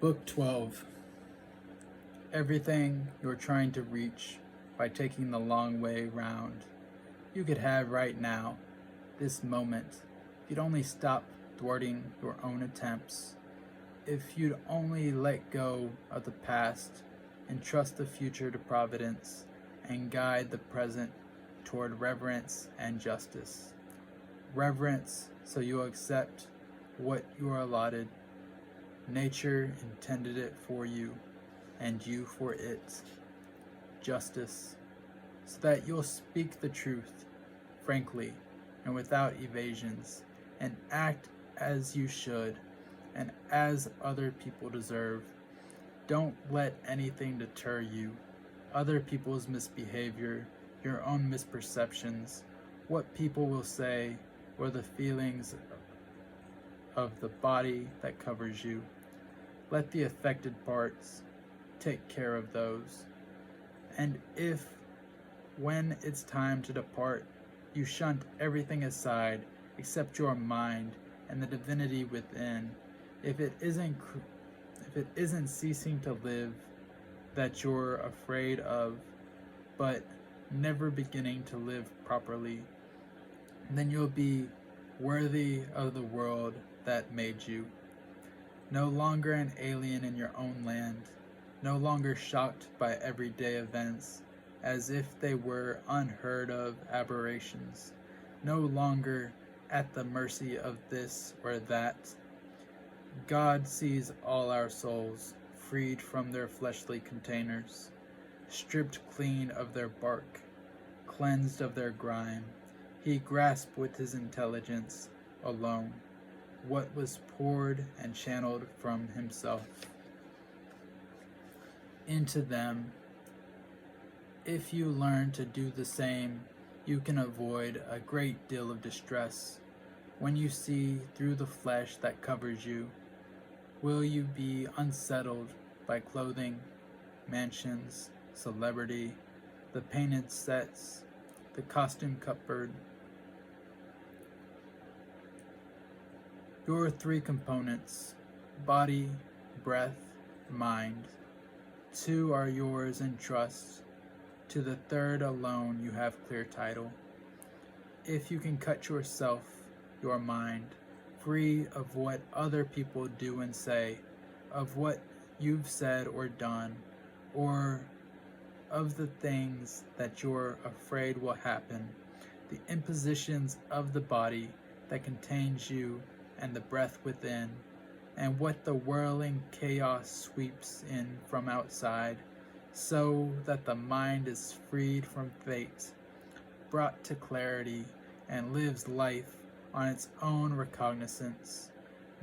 Book 12. Everything you're trying to reach by taking the long way round, you could have right now, this moment, if you'd only stop thwarting your own attempts, if you'd only let go of the past and trust the future to providence and guide the present toward reverence and justice. Reverence so you'll accept what you are allotted. Nature intended it for you, and you for it. Justice, so that you'll speak the truth, frankly, and without evasions, and act as you should, and as other people deserve. Don't let anything deter you, other people's misbehavior, your own misperceptions, what people will say, or the feelings of the body that covers you. Let the affected parts take care of those. And if, when it's time to depart, you shunt everything aside except your mind and the divinity within, if it isn't ceasing to live that you're afraid of, but never beginning to live properly, then you'll be worthy of the world that made you. No longer an alien in your own land, no longer shocked by everyday events as if they were unheard of aberrations, no longer at the mercy of this or that. God sees all our souls freed from their fleshly containers, stripped clean of their bark, cleansed of their grime. He grasped with his intelligence alone what was poured and channeled from himself into them. If you learn to do the same, you can avoid a great deal of distress. When you see through the flesh that covers you, will you be unsettled by clothing, mansions, celebrity, the painted sets, the costume cupboard? Your three components, body, breath, mind. 2 are yours in trust. To the third alone you have clear title. If you can cut yourself, your mind, free of what other people do and say, of what you've said or done, or of the things that you're afraid will happen, the impositions of the body that contains you and the breath within, and what the whirling chaos sweeps in from outside, so that the mind is freed from fate, brought to clarity, and lives life on its own recognizance,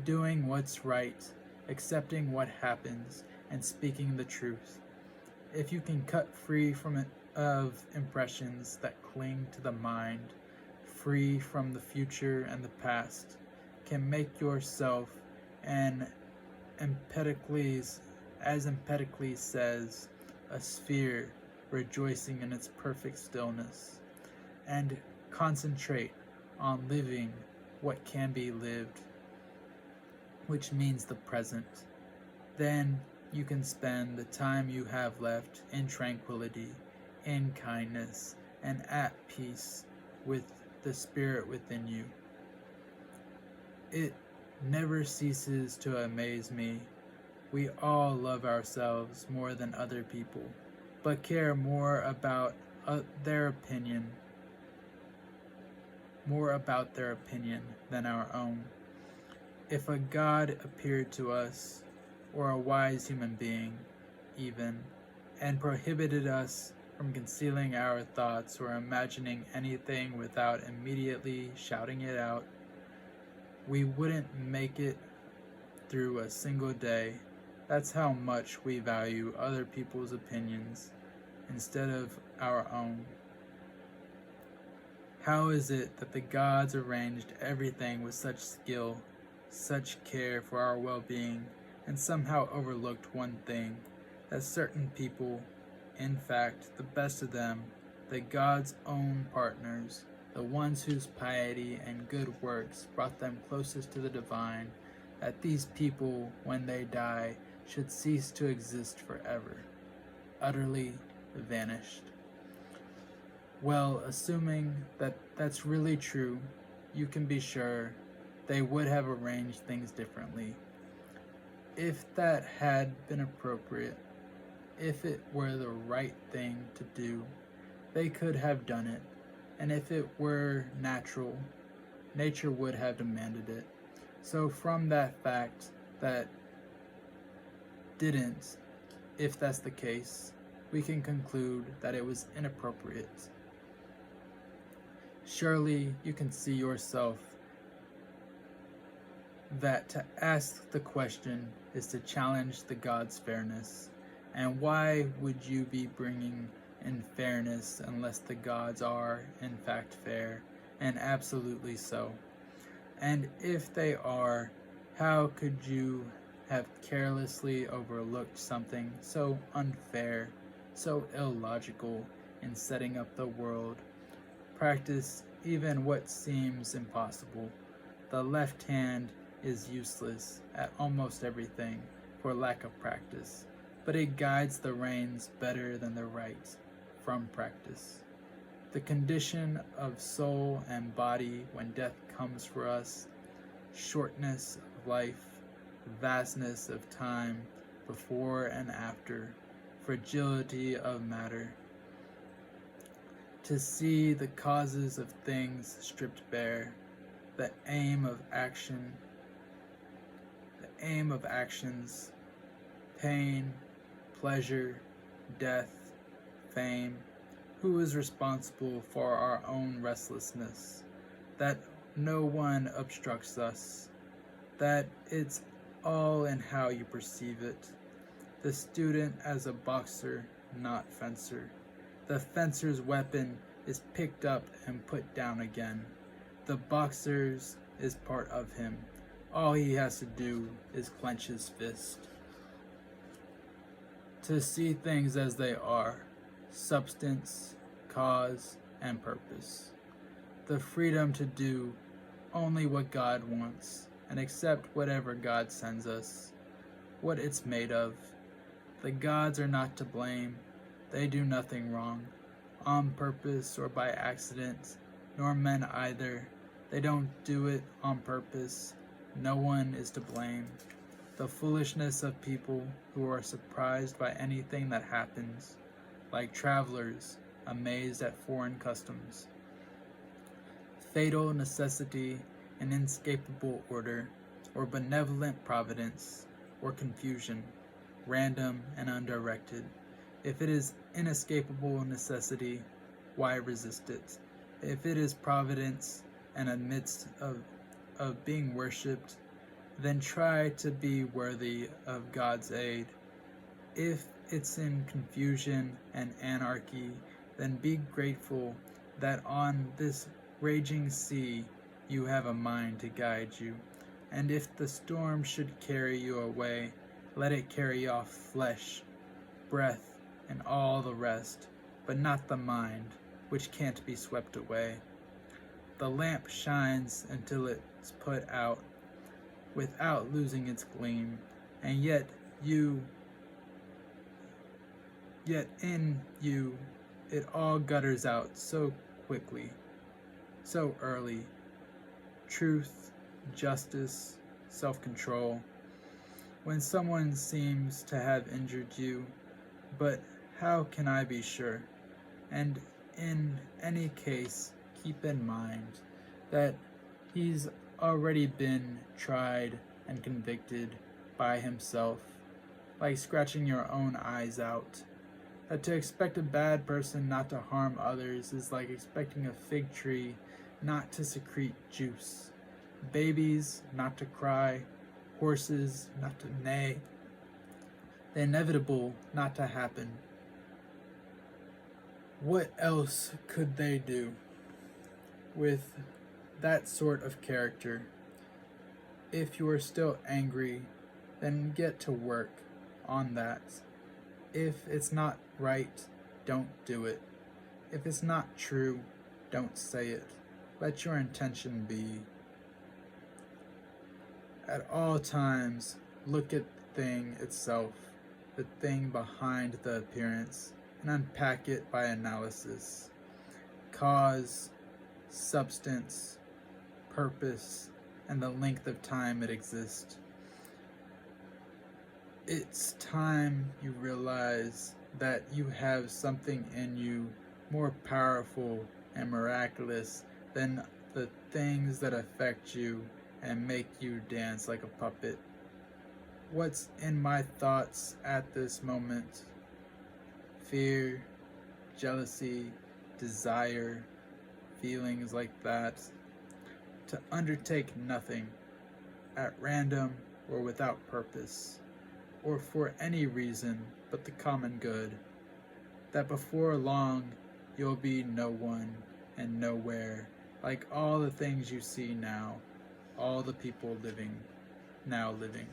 doing what's right, accepting what happens, and speaking the truth. If you can cut free of impressions that cling to the mind, free from the future and the past, can make yourself as Empedocles says, a sphere rejoicing in its perfect stillness, and concentrate on living what can be lived, which means the present. Then you can spend the time you have left in tranquility, in kindness, and at peace with the spirit within you. It never ceases to amaze me. We all love ourselves more than other people, but care more about their opinion than our own. If a God appeared to us, or a wise human being, even, and prohibited us from concealing our thoughts or imagining anything without immediately shouting it out, we wouldn't make it through a single day. That's how much we value other people's opinions instead of our own. How is it that the gods arranged everything with such skill, such care for our well-being, and somehow overlooked one thing, that certain people, in fact, the best of them, the gods' own partners, the ones whose piety and good works brought them closest to the divine, that these people, when they die, should cease to exist forever, utterly vanished. Well, assuming that that's really true, you can be sure they would have arranged things differently. If that had been appropriate, if it were the right thing to do, they could have done it, and if it were natural, nature would have demanded it. So from that fact that didn't, if that's the case, we can conclude that it was inappropriate. Surely you can see yourself that to ask the question is to challenge the God's fairness. And why would you be bringing in fairness unless the gods are, in fact, fair, and absolutely so? And if they are, how could you have carelessly overlooked something so unfair, so illogical in setting up the world? Practice even what seems impossible. The left hand is useless at almost everything for lack of practice, but it guides the reins better than the right from practice. The condition of soul and body when death comes for us, shortness of life, vastness of time before and after, fragility of matter. To see the causes of things stripped bare, the aim of actions, pain, pleasure, death, fame, who is responsible for our own restlessness, that no one obstructs us, that it's all in how you perceive it. The student as a boxer, not fencer. The fencer's weapon is picked up and put down again. The boxer's is part of him. All he has to do is clench his fist. To see things as they are, substance, cause, and purpose. The freedom to do only what God wants and accept whatever God sends us, what it's made of. The gods are not to blame. They do nothing wrong, on purpose or by accident, nor men either. They don't do it on purpose. No one is to blame. The foolishness of people who are surprised by anything that happens, like travelers amazed at foreign customs. Fatal necessity and inescapable order, or benevolent providence, or confusion, random and undirected. If it is inescapable necessity, why resist it? If it is providence and amidst of being worshipped, then try to be worthy of God's aid. If it's in confusion and anarchy, then be grateful that on this raging sea you have a mind to guide you. And if the storm should carry you away, let it carry off flesh, breath, and all the rest, but not the mind, which can't be swept away. The lamp shines until it's put out, without losing its gleam, and yet in you, it all gutters out so quickly, so early. Truth, justice, self-control. When someone seems to have injured you, but how can I be sure? And in any case, keep in mind that he's already been tried and convicted by himself, like scratching your own eyes out. That to expect a bad person not to harm others is like expecting a fig tree not to secrete juice, babies not to cry, horses not to neigh, the inevitable not to happen. What else could they do with that sort of character? If you are still angry, then get to work on that. If it's not right, don't do it. If it's not true, don't say it. Let your intention be. At all times, look at thing itself, the thing behind the appearance, and unpack it by analysis. Cause, substance, purpose, and the length of time it exists. It's time you realize that you have something in you more powerful and miraculous than the things that affect you and make you dance like a puppet. What's in my thoughts at this moment? Fear, jealousy, desire, feelings like that. To undertake nothing, at random or without purpose, or for any reason but the common good, that before long you'll be no one and nowhere, like all the things you see now, all the people now living.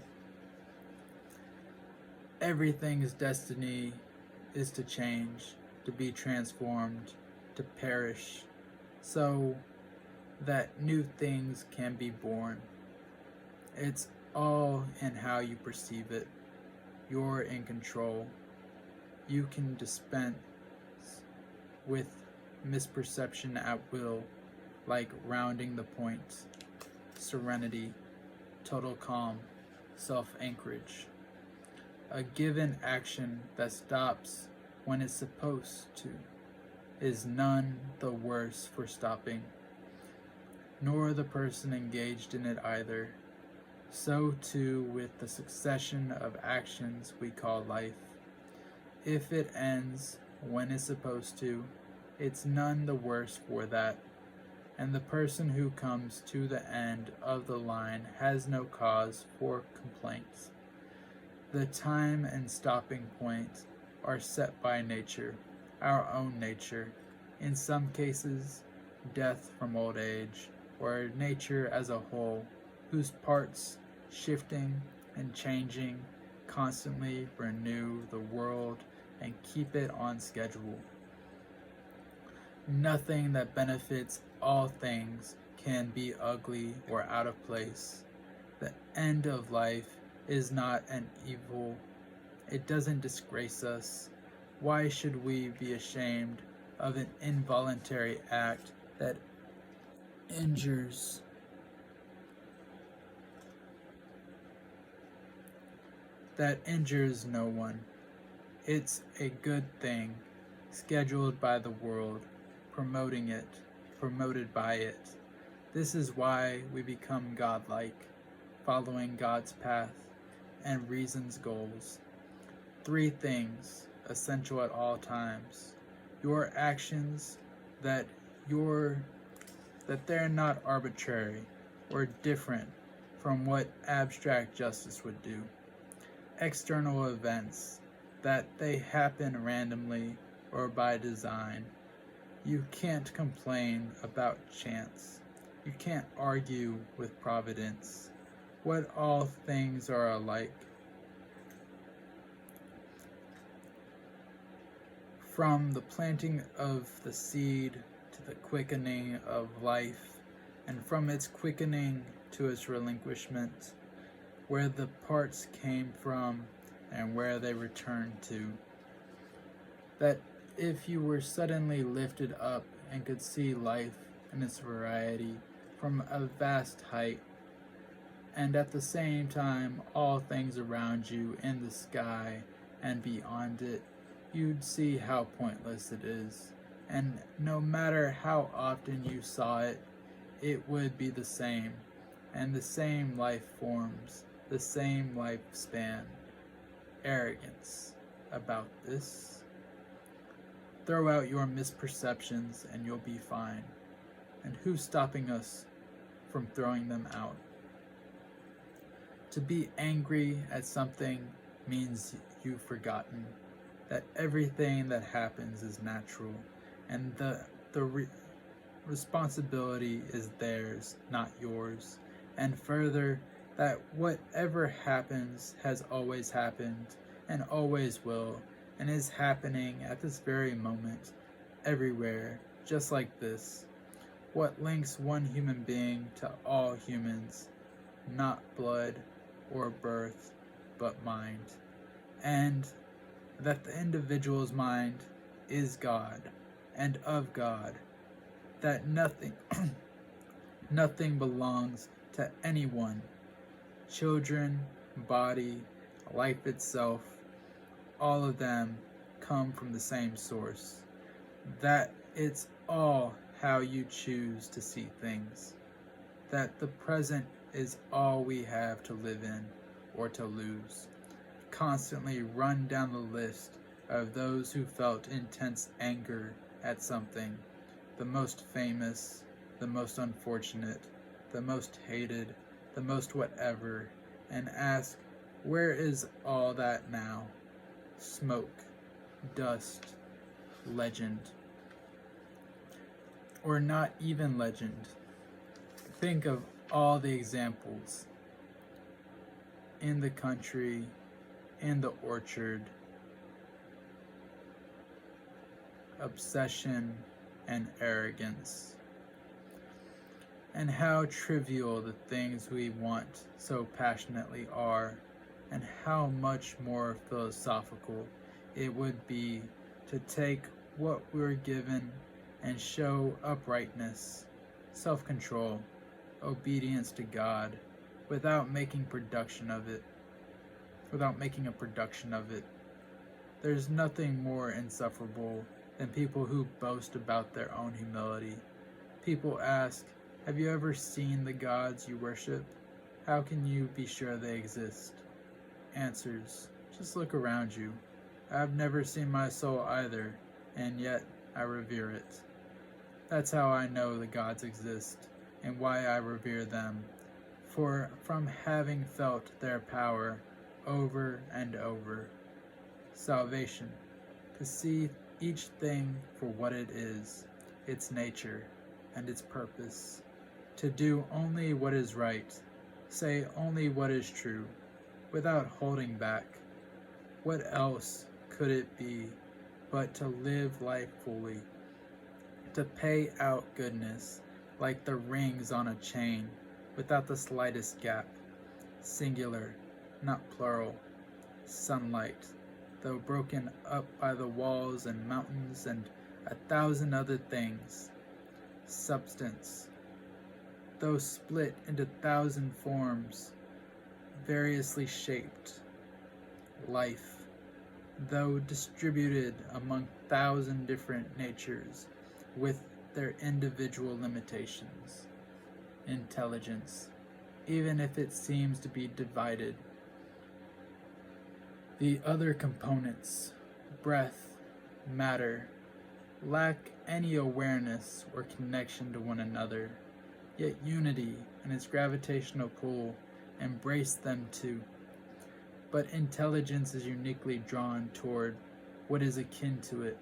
Everything's destiny is to change, to be transformed, to perish, so that new things can be born. It's all in how you perceive it. You're in control. You can dispense with misperception at will, like rounding the point, serenity, total calm, self-anchorage. A given action that stops when it's supposed to is none the worse for stopping, nor the person engaged in it either. So too with the succession of actions we call life. If it ends when it's supposed to, it's none the worse for that, and the person who comes to the end of the line has no cause for complaints. The time and stopping point are set by nature, our own nature, in some cases, death from old age, or nature as a whole, whose parts, shifting and changing, constantly renew the world and keep it on schedule. Nothing that benefits all things can be ugly or out of place. The end of life is not an evil. It doesn't disgrace us. Why should we be ashamed of an involuntary act that injures no one? It's a good thing, scheduled by the world, promoted by it. This is why we become godlike, following God's path and reason's goals. 3 things essential at all times: your actions, that they're not arbitrary or different from what abstract justice would do. External events, that they happen randomly or by design. You can't complain about chance. You can't argue with providence. What all things are alike. From the planting of the seed to the quickening of life, and from its quickening to its relinquishment, where the parts came from and where they return to. That if you were suddenly lifted up and could see life in its variety from a vast height, and at the same time all things around you in the sky and beyond it, you'd see how pointless it is, and no matter how often you saw it, it would be the same, and the same life forms, the same lifespan. Arrogance about this. Throw out your misperceptions and you'll be fine. And who's stopping us from throwing them out? To be angry at something means you've forgotten that everything that happens is natural, and the responsibility is theirs, not yours. And further, that whatever happens has always happened and always will, and is happening at this very moment, everywhere, just like this. What links one human being to all humans? Not blood or birth, but mind, and that the individual's mind is God and of God, that nothing nothing belongs to anyone. Children, body, life itself, all of them come from the same source. That it's all how you choose to see things. That the present is all we have to live in or to lose. Constantly run down the list of those who felt intense anger at something, the most famous, the most unfortunate, the most hated, the most whatever, and ask, where is all that now? Smoke, dust, legend. Or not even legend. Think of all the examples in the country, in the orchard, obsession and arrogance, and how trivial the things we want so passionately are, and how much more philosophical it would be to take what we're given and show uprightness, self-control, obedience to God, without making a production of it. There's nothing more insufferable than people who boast about their own humility. People ask, have you ever seen the gods you worship? How can you be sure they exist? Answers, just look around you. I've never seen my soul either, and yet I revere it. That's how I know the gods exist, and why I revere them. For from having felt their power over and over. Salvation, to see each thing for what it is, its nature and its purpose. To do only what is right, say only what is true, without holding back. What else could it be but to live life fully? To pay out goodness like the rings on a chain, without the slightest gap. Singular, not plural. Sunlight, though broken up by the walls and mountains and 1,000 other things. Substance, though split into 1,000 forms, variously shaped. Life, though distributed among 1,000 different natures, with their individual limitations. Intelligence, even if it seems to be divided. The other components, breath, matter, lack any awareness or connection to one another, yet unity and its gravitational pull embrace them too. But intelligence is uniquely drawn toward what is akin to it,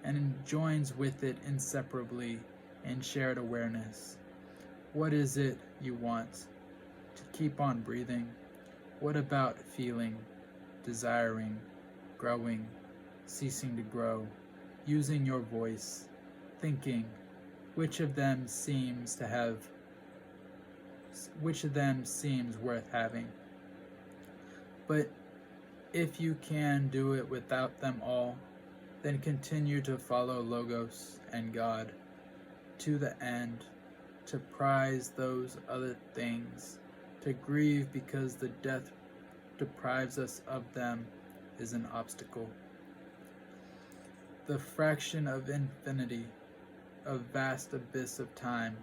and joins with it inseparably in shared awareness. What is it you want? To keep on breathing? What about feeling, desiring, growing, ceasing to grow, using your voice, thinking? Which of them seems worth having? But if you can do it without them all, then continue to follow Logos and God to the end, to prize those other things, to grieve because the death deprives us of them is an obstacle. The fraction of infinity, a vast abyss of time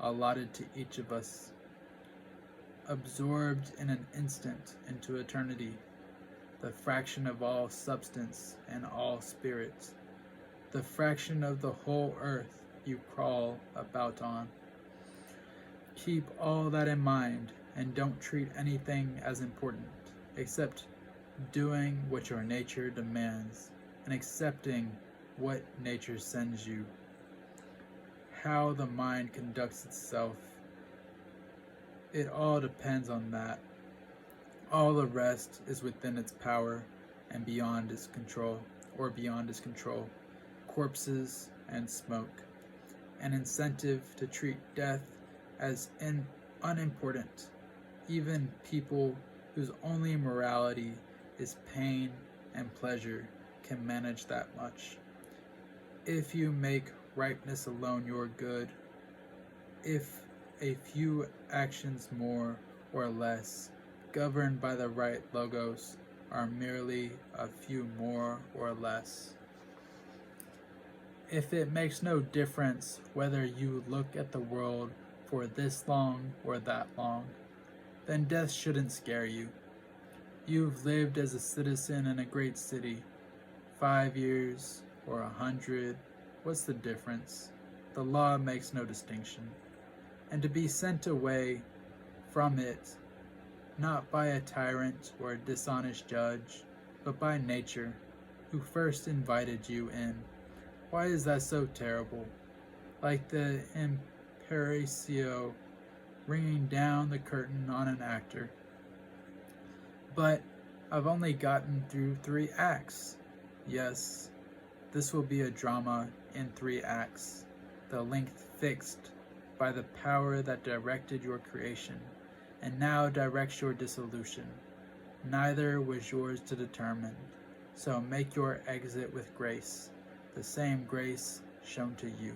allotted to each of us, absorbed in an instant into eternity, the fraction of all substance and all spirit, the fraction of the whole earth you crawl about on. Keep all that in mind and don't treat anything as important except doing what your nature demands and accepting what nature sends you. How the mind conducts itself, it all depends on that. All the rest is within its power and beyond its control, corpses and smoke, an incentive to treat death as unimportant. Even people whose only morality is pain and pleasure, can manage that much. If you make ripeness alone your good, if a few actions more or less, governed by the right logos, are merely a few more or less. If it makes no difference whether you look at the world for this long or that long, then death shouldn't scare you. You've lived as a citizen in a great city, 5 years or 100, what's the difference? The law makes no distinction. And to be sent away from it, not by a tyrant or a dishonest judge, but by nature, who first invited you in. Why is that so terrible? Like the impresario ringing down the curtain on an actor. But I've only gotten through 3 acts. Yes, this will be a drama in 3 acts, the length fixed by the power that directed your creation, and now directs your dissolution. Neither was yours to determine, so make your exit with grace, the same grace shown to you.